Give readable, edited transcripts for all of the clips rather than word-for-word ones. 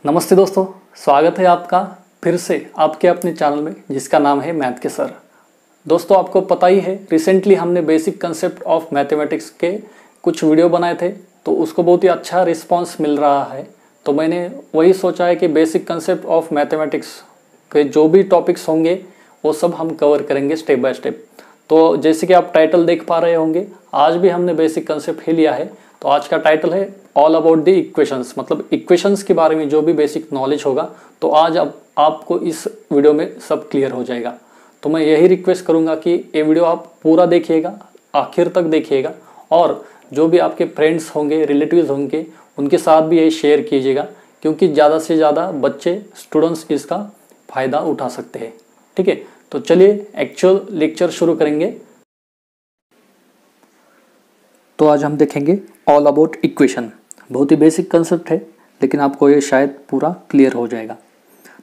नमस्ते दोस्तों, स्वागत है आपका फिर से आपके अपने चैनल में जिसका नाम है मैथ के सर। दोस्तों, आपको पता ही है रिसेंटली हमने बेसिक कंसेप्ट ऑफ मैथमेटिक्स के कुछ वीडियो बनाए थे, तो उसको बहुत ही अच्छा रिस्पांस मिल रहा है। तो मैंने वही सोचा है कि बेसिक कंसेप्ट ऑफ मैथमेटिक्स के जो भी टॉपिक्स होंगे वो सब हम कवर करेंगे स्टेप बाय स्टेप। तो जैसे कि आप टाइटल देख पा रहे होंगे, आज भी हमने बेसिक कंसेप्ट ही लिया है। तो आज का टाइटल है ऑल अबाउट द इक्वेशंस, मतलब इक्वेशंस के बारे में जो भी बेसिक नॉलेज होगा तो आज अब आपको इस वीडियो में सब क्लियर हो जाएगा। तो मैं यही रिक्वेस्ट करूंगा कि ये वीडियो आप पूरा देखिएगा, आखिर तक देखिएगा, और जो भी आपके फ्रेंड्स होंगे, रिलेटिव्स होंगे, उनके साथ भी ये शेयर कीजिएगा, क्योंकि ज़्यादा से ज़्यादा बच्चे, स्टूडेंट्स इसका फ़ायदा उठा सकते हैं। ठीक है, तो चलिए एक्चुअल लेक्चर शुरू करेंगे। तो आज हम देखेंगे ऑल अबाउट इक्वेशन। बहुत ही बेसिक कंसेप्ट है, लेकिन आपको ये शायद पूरा क्लियर हो जाएगा।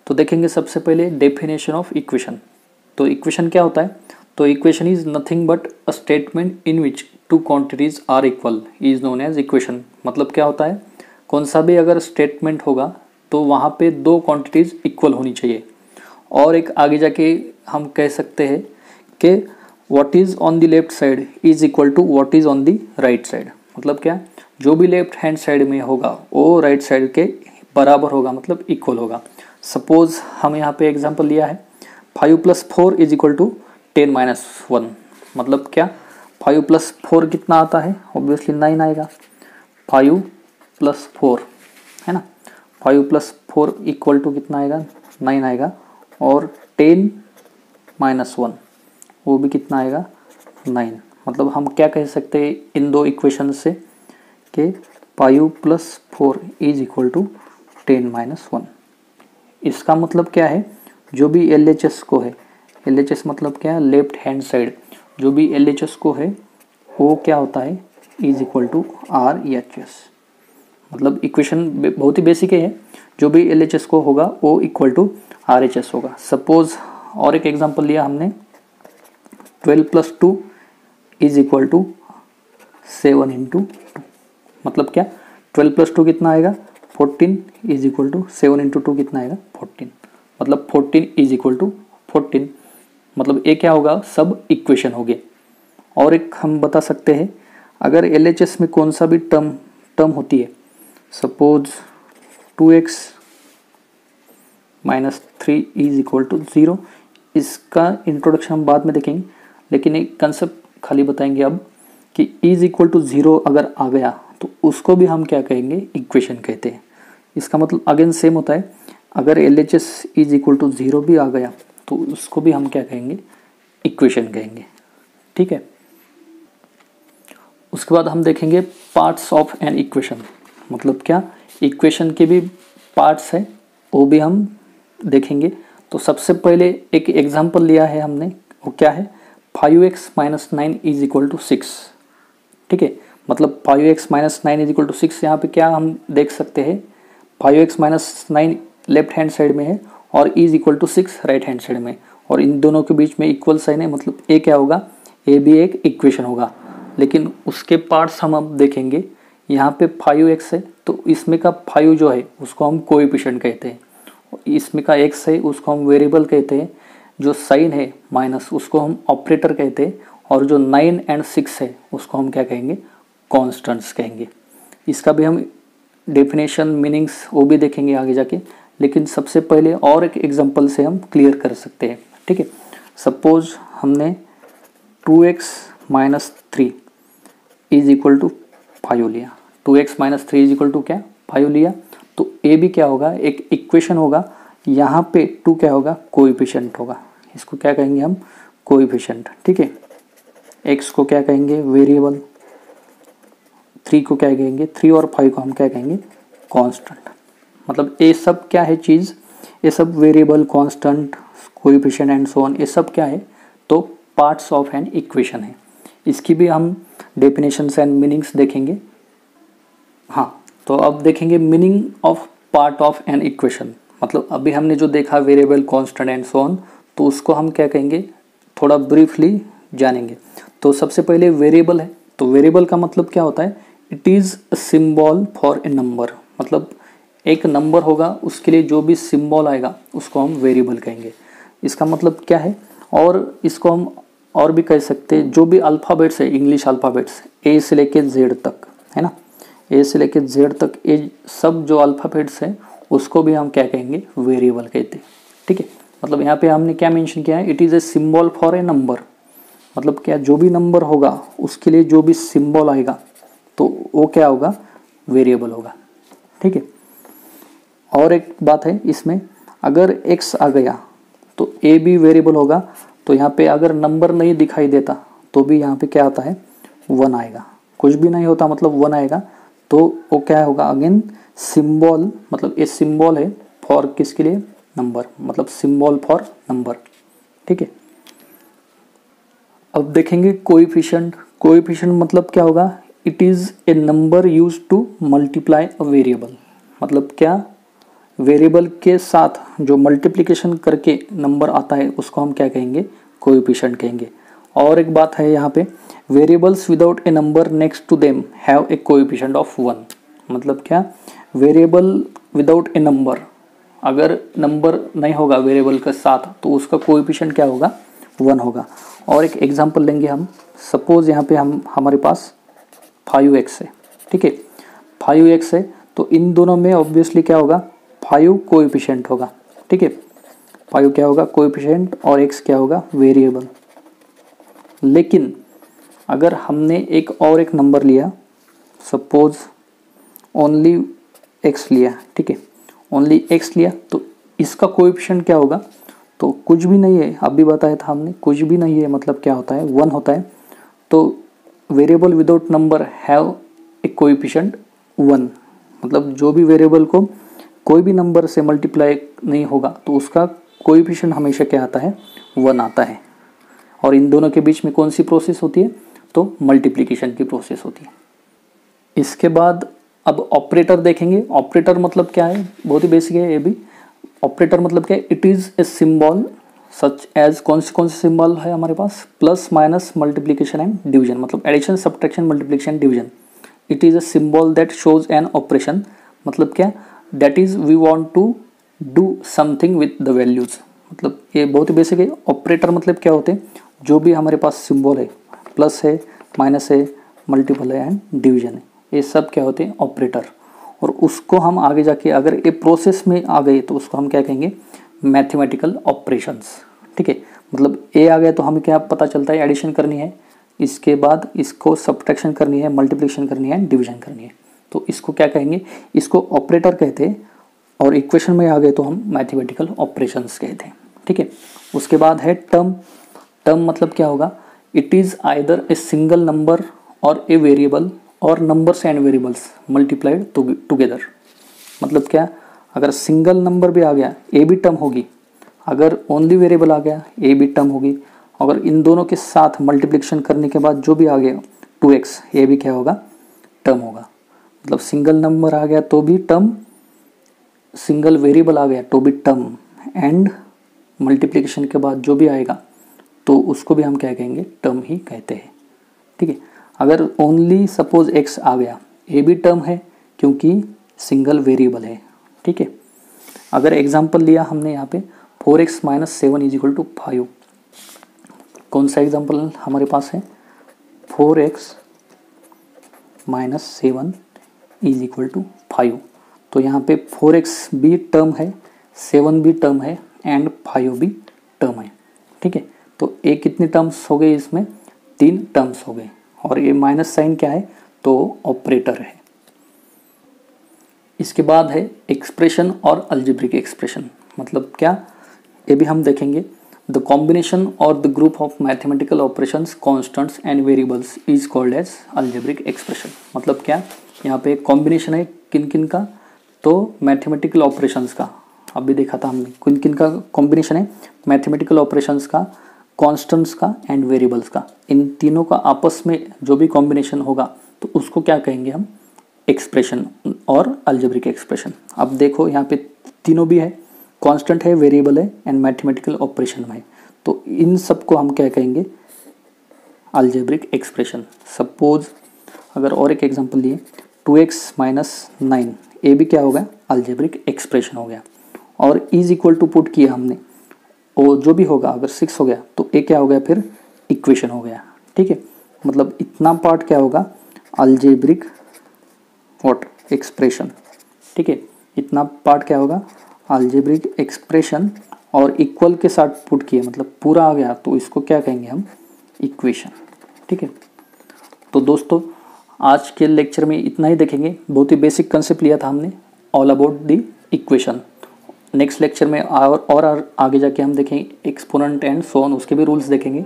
तो देखेंगे सबसे पहले डेफिनेशन ऑफ इक्वेशन। तो इक्वेशन क्या होता है? तो equation is nothing but a statement in which two quantities are equal is known as equation. मतलब क्या होता है, कौन सा भी अगर स्टेटमेंट होगा तो वहाँ पे दो क्वांटिटीज इक्वल होनी चाहिए, और एक आगे जाके हम कह सकते हैं कि what is on the left side is equal to what is on the right side. मतलब क्या, जो भी लेफ्ट हैंड साइड में होगा वो राइट साइड के बराबर होगा, मतलब इक्वल होगा। सपोज हम यहाँ पे एग्जांपल लिया है 5 + 4 इज इक्वल टू 10 - 1। मतलब क्या, 5 + 4 कितना आता है? ऑब्वियसली 9 आएगा। 5 + 4 है ना, 5 + 4 इक्वल टू कितना आएगा? 9 आएगा। और 10 - 1 वो भी कितना आएगा? 9। मतलब हम क्या कह सकते हैं इन दो इक्वेशन से कि 5 + 4 इज इक्वल टू 10 - 1। इसका मतलब क्या है, जो भी LHS को है, LHS मतलब क्या है? Left hand side. जो भी LHS को है वो क्या होता है? Is equal to RHS। मतलब इक्वेशन बहुत ही बेसिक है, जो भी LHS को होगा वो इक्वल टू RHS होगा। सपोज और एक एग्जांपल लिया हमने 12 + 2 इज इक्वल टू 7 × 2। मतलब क्या, 12 + 2 कितना आएगा? 14 इज इक्वल टू 7 × 2 कितना आएगा? 14। मतलब 14 इज इक्वल टू 14। मतलब ये क्या होगा? सब इक्वेशन हो गए। और एक हम बता सकते हैं, अगर LHS में कौन सा भी टर्म होती है, suppose 2x - 3 is equal to 0। इसका इंट्रोडक्शन हम बाद में देखेंगे, लेकिन एक कंसेप्ट खाली बताएंगे अब कि इज इक्वल टू 0 अगर आ गया तो उसको भी हम क्या कहेंगे? इक्वेशन कहते हैं। इसका मतलब अगेन सेम होता है, अगर LHS इज इक्वल टू 0 भी आ गया तो उसको भी हम क्या कहेंगे? इक्वेशन कहेंगे। ठीक है, उसके बाद हम देखेंगे पार्ट्स ऑफ एन इक्वेशन। मतलब क्या, इक्वेशन के भी पार्ट्स है, वो भी हम देखेंगे। तो सबसे पहले एक एग्जांपल लिया है हमने, वो क्या है? 5x - 9 is equal to 6। ठीक है, मतलब 5x - 9 इज इक्वल टू 6। यहाँ पे क्या हम देख सकते हैं, 5x - 9 लेफ्ट हैंड साइड में है और is equal to 6 right hand side में, और इन दोनों के बीच में इक्वल साइन है। मतलब ए क्या होगा? ए भी एक इक्वेशन होगा। लेकिन उसके पार्ट्स हम अब देखेंगे। यहाँ पे 5x है तो इसमें का 5 जो है उसको हम कोएफिशिएंट कहते हैं, इसमें का x है उसको हम वेरिएबल कहते हैं, जो साइन है माइनस उसको हम ऑपरेटर कहते हैं, और जो 9 और 6 है उसको हम क्या कहेंगे? कॉन्स्टेंट्स कहेंगे। इसका भी हम डेफिनेशन, मीनिंग्स वो भी देखेंगे आगे जाके, लेकिन सबसे पहले और एक एग्जांपल से हम क्लियर कर सकते हैं। ठीक है, सपोज हमने 2x - 3 इज इक्वल टू 5 लिया। 2x - 3 इज इक्वल टू क्या? 5 लिया। तो ए भी क्या होगा? एक इक्वेशन होगा। यहाँ पे 2 क्या होगा? कोएफिशिएंट होगा। इसको क्या कहेंगे हम? कोएफिशिएंट। ठीक है, x को क्या कहेंगे? वेरिएबल। 3 को क्या कहेंगे? 3 और 5 को हम क्या कहेंगे? कांस्टेंट। मतलब ये सब क्या है चीज़? ये सब variable, constant, coefficient and so on, ये सब क्या है? तो पार्ट्स ऑफ एन इक्वेशन है। इसकी भी हम डेफिनेशंस एंड मीनिंग्स देखेंगे। हाँ, तो अब देखेंगे meaning of part of an equation. मतलब अभी हमने जो देखा variable, constant and so on, तो उसको हम क्या कहेंगे? थोड़ा ब्रीफली जानेंगे। तो सबसे पहले वेरिएबल है। तो वेरिएबल का मतलब क्या होता है? It is a symbol for a number. मतलब एक नंबर होगा उसके लिए जो भी सिंबल आएगा उसको हम वेरिएबल कहेंगे। इसका मतलब क्या है, और इसको हम और भी कह सकते हैं, जो भी अल्फ़ाबेट्स है इंग्लिश अल्फ़ाबेट्स ए से लेके जेड तक है ना, ए से लेके जेड तक ये सब जो अल्फ़ाबेट्स है उसको भी हम क्या कहेंगे, वेरिएबल कहते हैं। ठीक है, मतलब यहाँ पे हमने क्या मेंशन किया है, it is a symbol for a number, मतलब क्या जो भी नंबर होगा उसके लिए जो भी सिंबल आएगा तो वो क्या होगा, वेरिएबल होगा। ठीक है, और एक बात है इसमें, अगर x आ गया तो a भी वेरिएबल होगा। तो यहाँ पे अगर नंबर नहीं दिखाई देता तो भी यहाँ पे क्या आता है, 1 आएगा। कुछ भी नहीं होता मतलब 1 आएगा, तो वो क्या होगा, अगेन सिंबल, मतलब ये सिंबल है फॉर किसके लिए, नंबर, मतलब सिंबल फॉर नंबर। ठीक है, अब देखेंगे कोएफिशिएंट। कोएफिशिएंट मतलब क्या होगा, it is A number use to multiply a variable, मतलब क्या, वेरिएबल के साथ जो मल्टीप्लिकेशन करके नंबर आता है उसको हम क्या कहेंगे, कोएफिशिएंट कहेंगे। और एक बात है यहाँ पे, variables without a number next to them have a coefficient of 1, मतलब क्या, वेरिएबल विदाउट ए नंबर, अगर नंबर नहीं होगा वेरिएबल के साथ तो उसका कोएफिशिएंट क्या होगा, 1 होगा। और एक एग्जांपल लेंगे हम, सपोज यहाँ पे हमारे पास 5x है। ठीक है, 5x है तो इन दोनों में ऑब्वियसली क्या होगा, 5 कोएफिशिएंट होगा। ठीक है, 5 क्या होगा, कोएफिशिएंट, और x क्या होगा, वेरिएबल। लेकिन अगर हमने एक नंबर लिया, सपोज ओनली x लिया, ठीक है, ओनली x लिया, तो इसका कोएफिशिएंट क्या होगा, तो कुछ भी नहीं है, अभी बताया था हमने, कुछ भी नहीं है मतलब क्या होता है, 1 होता है। तो variable without number have a coefficient 1, मतलब जो भी वेरिएबल को कोई भी नंबर से मल्टीप्लाई नहीं होगा तो उसका कोएफिशिएंट हमेशा क्या आता है, 1 आता है। और इन दोनों के बीच में कौन सी प्रोसेस होती है, तो मल्टीप्लिकेशन की प्रोसेस होती है। इसके बाद अब ऑपरेटर देखेंगे। ऑपरेटर मतलब क्या है, बहुत ही बेसिक है ये भी। ऑपरेटर मतलब क्या है, it is a symbol such as, कौन से सिंबल है हमारे पास, plus minus multiplication and division, मतलब addition subtraction multiplication division. It is a symbol that shows an operation, मतलब क्या, that is we want to do something with the values, मतलब ये बहुत ही बेसिक है। ऑपरेटर मतलब क्या होते हैं, जो भी हमारे पास सिंबल है, प्लस है, माइनस है, मल्टीपल है एंड डिवीजन है, ये सब क्या होते हैं, ऑपरेटर। और उसको हम आगे जाके अगर ये प्रोसेस में आ गए तो उसको हम क्या कहेंगे, मैथमेटिकल ऑपरेशंस। ठीक है, मतलब ए आ गया तो हमें क्या पता चलता है, एडिशन करनी है, इसके बाद इसको सब्ट्रैक्शन करनी है, मल्टीप्लिकेशन करनी है, डिवीजन करनी है, तो इसको क्या कहेंगे, इसको ऑपरेटर कहते हैं। और इक्वेशन में आ गए तो हम मैथमेटिकल ऑपरेशंस कहते हैं। ठीक है, उसके बाद है टर्म। टर्म मतलब क्या होगा, it is either a single number और ए वेरिएबल और numbers and variables multiplied together, मतलब क्या, अगर सिंगल नंबर भी आ गया ए भी टर्म होगी, अगर ओनली वेरिएबल आ गया ए भी टर्म होगी, अगर इन दोनों के साथ मल्टीप्लिकेशन करने के बाद जो भी आ गया 2x, ये भी क्या होगा, टर्म होगा। मतलब सिंगल नंबर आ गया तो भी टर्म, सिंगल वेरिएबल आ गया तो भी टर्म, एंड मल्टीप्लिकेशन के बाद जो भी आएगा तो उसको भी हम क्या कहेंगे, टर्म ही कहते हैं। ठीक है, अगर ओनली सपोज x आ गया, ए भी टर्म है क्योंकि सिंगल वेरिएबल है। ठीक है, अगर एग्जांपल लिया हमने यहाँ पे 4x - 7 = 5, कौन सा एग्जांपल हमारे पास है, 4x - 7 = 5, तो यहाँ पे 4x भी टर्म है, 7 भी टर्म है एंड 5 भी टर्म है। ठीक है, तो ये कितने टर्म्स हो गए, इसमें 3 टर्म्स हो गए। और ये माइनस साइन क्या है, तो ऑपरेटर है। इसके बाद है एक्सप्रेशन और अलजेब्रिक एक्सप्रेशन, मतलब क्या, ये भी हम देखेंगे। द कॉम्बिनेशन और the group of mathematical operations constants and variables is called as algebraic expression, मतलब क्या, यहाँ पे कॉम्बिनेशन है किन किन का, तो मैथमेटिकल ऑपरेशंस का, अभी देखा था हमने, किन किन का कॉम्बिनेशन है, मैथमेटिकल ऑपरेशंस का, कॉन्स्टेंट्स का एंड वेरिएबल्स का, इन तीनों का आपस में जो भी कॉम्बिनेशन होगा तो उसको क्या कहेंगे हम, एक्सप्रेशन और अलजेब्रिक एक्सप्रेशन। अब देखो यहाँ पे तीनों भी है, कांस्टेंट है, वेरिएबल है एंड मैथमेटिकल ऑपरेशन में है, तो इन सब को हम क्या कहेंगे, अलजेब्रिक एक्सप्रेशन। सपोज अगर और एक एग्जांपल लिए 2x - 9, ये भी क्या होगा, अलजेब्रिक एक्सप्रेशन हो गया। और इज इक्वल टू पुट किया हमने, और जो भी होगा अगर 6 हो गया तो ए क्या हो गया फिर इक्वेशन हो गया। ठीक है, मतलब इतना पार्ट क्या होगा अलजेब्रिक व्हाट एक्सप्रेशन। ठीक है, इतना पार्ट क्या होगा अलजेब्रिक एक्सप्रेशन, और इक्वल के साथ पुट किया मतलब पूरा आ गया तो इसको क्या कहेंगे हम इक्वेशन। ठीक है, तो दोस्तों आज के लेक्चर में इतना ही देखेंगे, बहुत ही बेसिक कंसेप्ट लिया था हमने all about the equation. Next lecture में और आगे जाके हम देखेंगे एक्सपोनेंट एंड सो ऑन, उसके भी रूल्स देखेंगे।